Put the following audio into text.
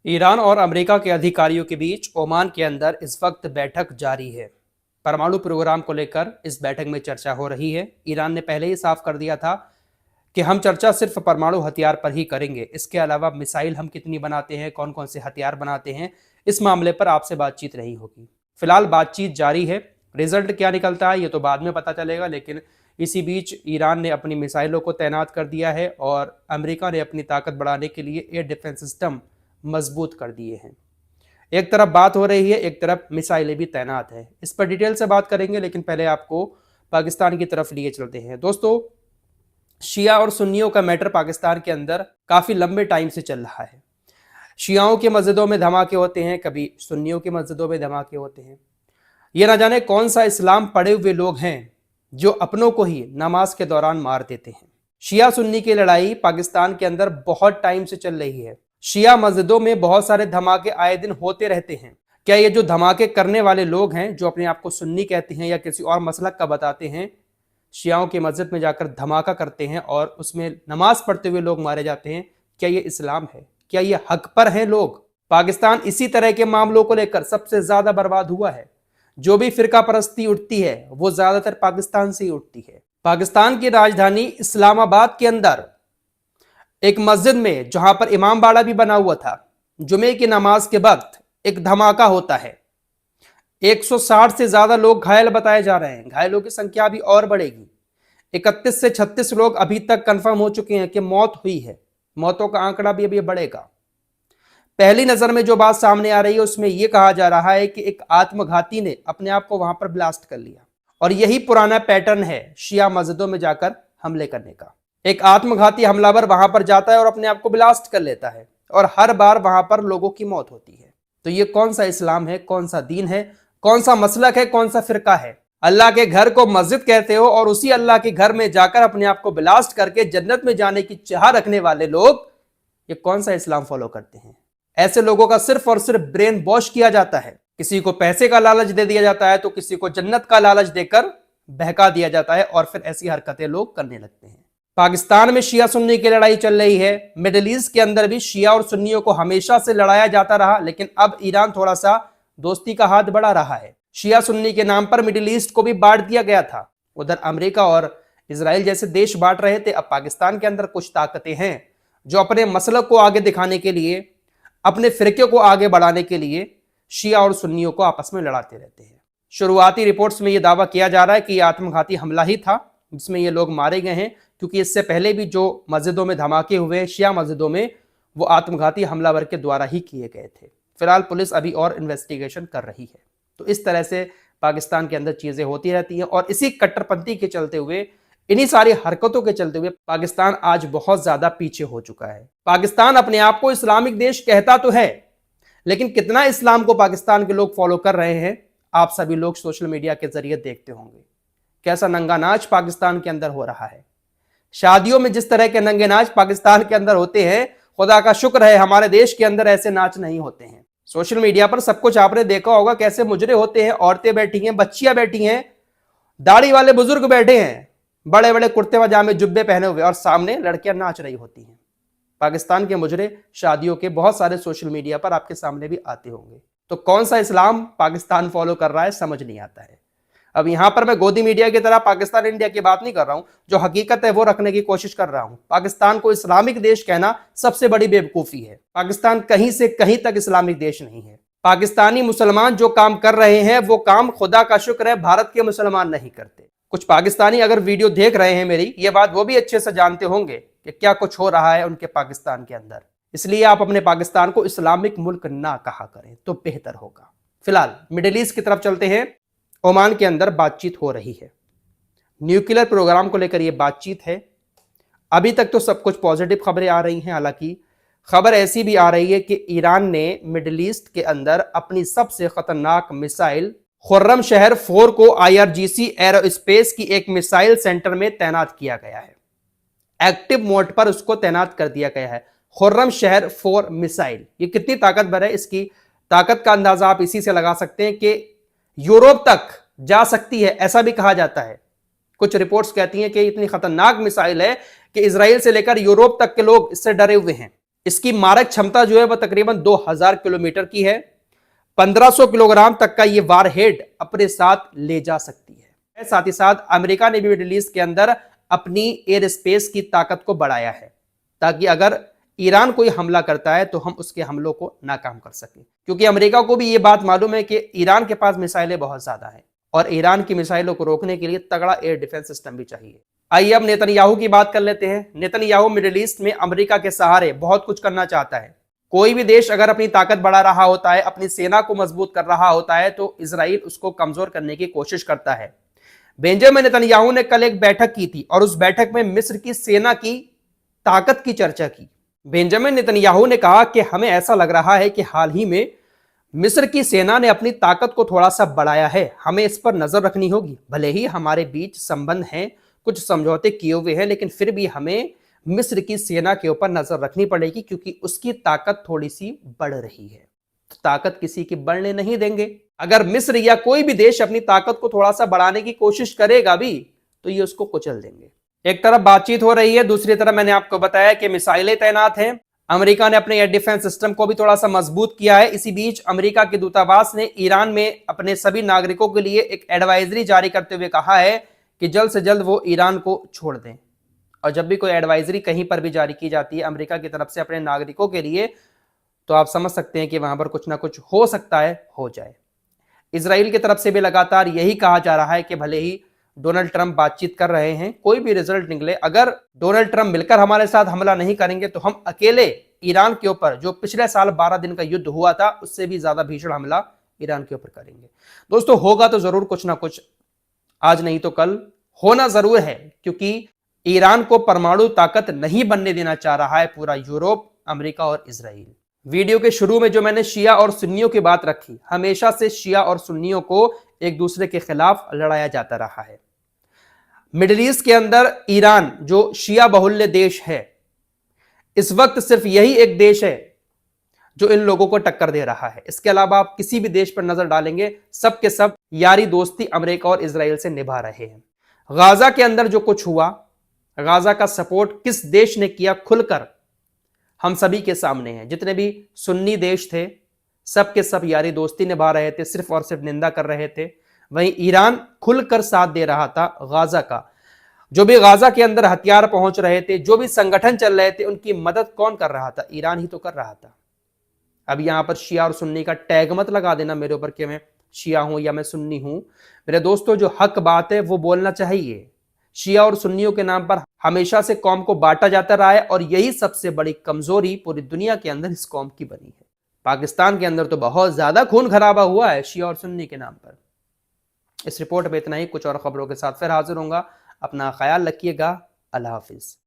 Iran और America के अधिकारियों के बीच ओमान के अंदर इस वक्त बैठक जारी है। परमाणु प्रोग्राम को लेकर इस बैठक में चर्चा हो रही है। ईरान ने पहले ही साफ कर दिया था कि हम चर्चा सिर्फ परमाणु हथियार पर ही करेंगे, इसके अलावा मिसाइल हम कितनी बनाते हैं, कौन कौन से हथियार बनाते हैं, इस मामले पर आपसे बातचीत नहीं होगी। फिलहाल बातचीत जारी है। रिजल्ट क्या निकलता है ये तो बाद में पता चलेगा, लेकिन इसी बीच ईरान ने अपनी मिसाइलों को तैनात कर दिया है और अमेरिका ने अपनी ताकत बढ़ाने के लिए एयर डिफेंस सिस्टम मजबूत कर दिए हैं। एक तरफ बात हो रही है, एक तरफ मिसाइलें भी तैनात है। इस पर डिटेल से बात करेंगे, लेकिन पहले आपको पाकिस्तान की तरफ लिए चलते हैं। दोस्तों, शिया और सुन्नियों का मैटर पाकिस्तान के अंदर काफी लंबे टाइम से चल रहा है। शियाओं की मस्जिदों में धमाके होते हैं, कभी सुन्नियों की मस्जिदों में धमाके होते हैं। ये ना जाने कौन सा इस्लाम पढ़े हुए लोग हैं जो अपनों को ही नमाज के दौरान मार देते हैं। शिया सुन्नी की लड़ाई पाकिस्तान के अंदर बहुत टाइम से चल रही है। शिया मस्जिदों में बहुत सारे धमाके आए दिन होते रहते हैं। क्या ये जो धमाके करने वाले लोग हैं, जो अपने आप को सुन्नी कहते हैं या किसी और मसलक का बताते हैं, शियाओं की मस्जिद में जाकर धमाका करते हैं और उसमें नमाज पढ़ते हुए लोग मारे जाते हैं, क्या ये इस्लाम है? क्या ये हक पर हैं लोग? पाकिस्तान इसी तरह के मामलों को लेकर सबसे ज्यादा बर्बाद हुआ है। जो भी फिरका परस्ती उठती है वो ज्यादातर पाकिस्तान से ही उठती है। पाकिस्तान की राजधानी इस्लामाबाद के अंदर एक मस्जिद में, जहां पर इमाम बाड़ा भी बना हुआ था, जुमे की नमाज के वक्त एक धमाका होता है। 160 से ज्यादा लोग घायल बताए जा रहे हैं। घायलों की संख्या भी और बढ़ेगी। 31 से 36 लोग अभी तक कंफर्म हो चुके हैं कि मौत हुई है। मौतों का आंकड़ा भी अभी बढ़ेगा। पहली नजर में जो बात सामने आ रही है उसमें यह कहा जा रहा है कि एक आत्मघाती ने अपने आप को वहां पर ब्लास्ट कर लिया, और यही पुराना पैटर्न है शिया मस्जिदों में जाकर हमले करने का। एक आत्मघाती हमलावर वहां पर जाता है और अपने आप को ब्लास्ट कर लेता है, और हर बार वहां पर लोगों की मौत होती है। तो ये कौन सा इस्लाम है, कौन सा दीन है, कौन सा मसलक है, कौन सा फिरका है? अल्लाह के घर को मस्जिद कहते हो और उसी अल्लाह के घर में जाकर अपने आप को ब्लास्ट करके जन्नत में जाने की चाह रखने वाले लोग, ये कौन सा इस्लाम फॉलो करते हैं? ऐसे लोगों का सिर्फ और सिर्फ ब्रेन वॉश किया जाता है। किसी को पैसे का लालच दे दिया जाता है तो किसी को जन्नत का लालच देकर बहका दिया जाता है, और फिर ऐसी हरकतें लोग करने लगते हैं। पाकिस्तान में शिया सुन्नी की लड़ाई चल रही है। मिडिल ईस्ट के अंदर भी शिया और सुन्नियों को हमेशा से लड़ाया जाता रहा, लेकिन अब ईरान थोड़ा सा दोस्ती का हाथ बढ़ा रहा है। शिया सुन्नी के नाम पर मिडिल ईस्ट को भी बांट दिया गया था। उधर अमेरिका और इजराइल जैसे देश बांट रहे थे। अब पाकिस्तान के अंदर कुछ ताकतें हैं जो अपने मसलक को आगे दिखाने के लिए, अपने फिरके को आगे बढ़ाने के लिए शिया और सुन्नियों को आपस में लड़ाते रहते हैं। शुरुआती रिपोर्ट्स में यह दावा किया जा रहा है कि यह आत्मघाती हमला ही था जिसमें ये लोग मारे गए हैं, क्योंकि इससे पहले भी जो मस्जिदों में धमाके हुए शिया मस्जिदों में, वो आत्मघाती हमलावर के द्वारा ही किए गए थे। फिलहाल पुलिस अभी और इन्वेस्टिगेशन कर रही है। तो इस तरह से पाकिस्तान के अंदर चीजें होती रहती हैं, और इसी कट्टरपंथी के चलते हुए, इन्हीं सारी हरकतों के चलते हुए पाकिस्तान आज बहुत ज्यादा पीछे हो चुका है। पाकिस्तान अपने आप को इस्लामिक देश कहता तो है, लेकिन कितना इस्लाम को पाकिस्तान के लोग फॉलो कर रहे हैं आप सभी लोग सोशल मीडिया के जरिए देखते होंगे। कैसा नंगा नाच पाकिस्तान के अंदर हो रहा है। शादियों में जिस तरह के नंगे नाच पाकिस्तान के अंदर होते हैं, खुदा का शुक्र है हमारे देश के अंदर ऐसे नाच नहीं होते हैं। सोशल मीडिया पर सब कुछ आपने देखा होगा, कैसे मुजरे होते हैं, औरतें बैठी हैं, बच्चियां बैठी हैं, दाढ़ी वाले बुजुर्ग बैठे हैं, बड़े बड़े कुर्ते पजामे जुब्बे पहने हुए, और सामने लड़कियां नाच रही होती हैं। पाकिस्तान के मुजरे शादियों के बहुत सारे सोशल मीडिया पर आपके सामने भी आते होंगे। तो कौन सा इस्लाम पाकिस्तान फॉलो कर रहा है समझ नहीं आता है। अब यहां पर मैं गोदी मीडिया की तरह पाकिस्तान इंडिया की बात नहीं कर रहा हूं, जो हकीकत है वो रखने की कोशिश कर रहा हूं। पाकिस्तान को इस्लामिक देश कहना सबसे बड़ी बेवकूफी है। पाकिस्तान कहीं से कहीं तक इस्लामिक देश नहीं है। पाकिस्तानी मुसलमान जो काम कर रहे हैं वो काम खुदा का शुक्र है भारत के मुसलमान नहीं करते। कुछ पाकिस्तानी अगर वीडियो देख रहे हैं मेरी, ये बात वो भी अच्छे से जानते होंगे कि क्या कुछ हो रहा है उनके पाकिस्तान के अंदर। इसलिए आप अपने पाकिस्तान को इस्लामिक मुल्क ना कहा करें तो बेहतर होगा। फिलहाल मिडिल ईस्ट की तरफ चलते हैं। ओमान के अंदर बातचीत हो रही है। न्यूक्लियर प्रोग्राम को लेकर यह बातचीत है। अभी तक तो सब कुछ पॉजिटिव खबरें आ रही हैं। हालांकि खबर ऐसी भी आ रही है कि ईरान ने मिडिल ईस्ट के अंदर अपनी सबसे खतरनाक मिसाइल खुर्रम शहर 4 को IRGC एरोस्पेस की एक मिसाइल सेंटर में तैनात किया गया है। एक्टिव मोड पर उसको तैनात कर दिया गया है। खुर्रम शहर 4 मिसाइल, ये कितनी ताकतवर है, इसकी ताकत का अंदाजा आप इसी से लगा सकते हैं कि यूरोप तक जा सकती है, ऐसा भी कहा जाता है। कुछ रिपोर्ट्स कहती हैं कि इतनी खतरनाक मिसाइल है कि इजराइल से लेकर यूरोप तक के लोग इससे डरे हुए हैं। इसकी मारक क्षमता जो है वह तकरीबन 2000 किलोमीटर की है। 1500 किलोग्राम तक का ये वारहेड अपने साथ ले जा सकती है। साथ ही साथ अमेरिका ने भी मिडिल ईस्ट के अंदर अपनी एयर स्पेस की ताकत को बढ़ाया है, ताकि अगर ईरान कोई हमला करता है तो हम उसके हमलों को नाकाम कर सकें, क्योंकि अमेरिका को भी यह बात मालूम है कि ईरान के पास मिसाइलें बहुत ज्यादा हैं और ईरान की मिसाइलों को रोकने के लिए तगड़ा एयर डिफेंस सिस्टम भी चाहिए। आइए अब नेतन्याहू की बात कर लेते हैं। नेतन्याहू मिडिल ईस्ट में अमेरिका के सहारे बहुत कुछ करना चाहता है। कोई भी देश अगर अपनी ताकत बढ़ा रहा होता है, अपनी सेना को मजबूत कर रहा होता है, तो इजराइल उसको कमजोर करने की कोशिश करता है। बेंजामिन नेतन्याहू ने कल एक बैठक की थी और उस बैठक में मिस्र की सेना की ताकत की चर्चा की। बेंजामिन नेतन्याहू ने कहा कि हमें ऐसा लग रहा है कि हाल ही में मिस्र की सेना ने अपनी ताकत को थोड़ा सा बढ़ाया है, हमें इस पर नजर रखनी होगी। भले ही हमारे बीच संबंध हैं, कुछ समझौते किए हुए हैं, लेकिन फिर भी हमें मिस्र की सेना के ऊपर नजर रखनी पड़ेगी, क्योंकि उसकी ताकत थोड़ी सी बढ़ रही है। तो ताकत किसी की बढ़ने नहीं देंगे। अगर मिस्र या कोई भी देश अपनी ताकत को थोड़ा सा बढ़ाने की कोशिश करेगा भी तो ये उसको कुचल देंगे। एक तरफ बातचीत हो रही है, दूसरी तरफ मैंने आपको बताया कि मिसाइलें तैनात हैं। अमेरिका ने अपने एयर डिफेंस सिस्टम को भी थोड़ा सा मजबूत किया है। इसी बीच अमेरिका के दूतावास ने ईरान में अपने सभी नागरिकों के लिए एक एडवाइजरी जारी करते हुए कहा है कि जल्द से जल्द वो ईरान को छोड़ दें। और जब भी कोई एडवाइजरी कहीं पर भी जारी की जाती है अमेरिका की तरफ से अपने नागरिकों के लिए, तो आप समझ सकते हैं कि वहां पर कुछ ना कुछ हो सकता है, हो जाए। इजराइल की तरफ से भी लगातार यही कहा जा रहा है कि भले ही डोनाल्ड ट्रंप बातचीत कर रहे हैं, कोई भी रिजल्ट निकले, अगर डोनाल्ड ट्रंप मिलकर हमारे साथ हमला नहीं करेंगे तो हम अकेले ईरान के ऊपर, जो पिछले साल 12 दिन का युद्ध हुआ था, उससे भी ज्यादा भीषण हमला ईरान के ऊपर करेंगे। दोस्तों, होगा तो जरूर कुछ ना कुछ, आज नहीं तो कल होना जरूर है, क्योंकि ईरान को परमाणु ताकत नहीं बनने देना चाह रहा है पूरा यूरोप, अमेरिका और इजराइल। वीडियो के शुरू में जो मैंने शिया और सुन्नियों की बात रखी, हमेशा से शिया और सुन्नियों को एक दूसरे के खिलाफ लड़ाया जाता रहा है। मिडिल ईस्ट के अंदर ईरान जो शिया बहुल्य देश है, इस वक्त सिर्फ यही एक देश है जो इन लोगों को टक्कर दे रहा है। इसके अलावा आप किसी भी देश पर नजर डालेंगे, सब के सब यारी दोस्ती अमेरिका और इजराइल से निभा रहे हैं। गाजा के अंदर जो कुछ हुआ, गाजा का सपोर्ट किस देश ने किया खुलकर हम सभी के सामने है। जितने भी सुन्नी देश थे, सब के सब यारी दोस्ती निभा रहे थे, सिर्फ और सिर्फ निंदा कर रहे थे। वहीं ईरान खुलकर साथ दे रहा था गाजा का। जो भी गाजा के अंदर हथियार पहुंच रहे थे, जो भी संगठन चल रहे थे, उनकी मदद कौन कर रहा था? ईरान ही तो कर रहा था। अब यहां पर शिया और सुन्नी का टैग मत लगा देना मेरे ऊपर कि मैं शिया हूं या मैं सुन्नी हूं। मेरे दोस्तों, जो हक बात है वो बोलना चाहिए। शिया और सुन्नियों के नाम पर हमेशा से कौम को बांटा जाता रहा है और यही सबसे बड़ी कमजोरी पूरी दुनिया के अंदर इस कौम की बनी है। पाकिस्तान के अंदर तो बहुत ज्यादा खून खराबा हुआ है शिया और सुन्नी के नाम पर। इस रिपोर्ट में इतना ही, कुछ और खबरों के साथ फिर हाजिर होऊंगा। अपना ख्याल रखिएगा। अल्लाह हाफिज।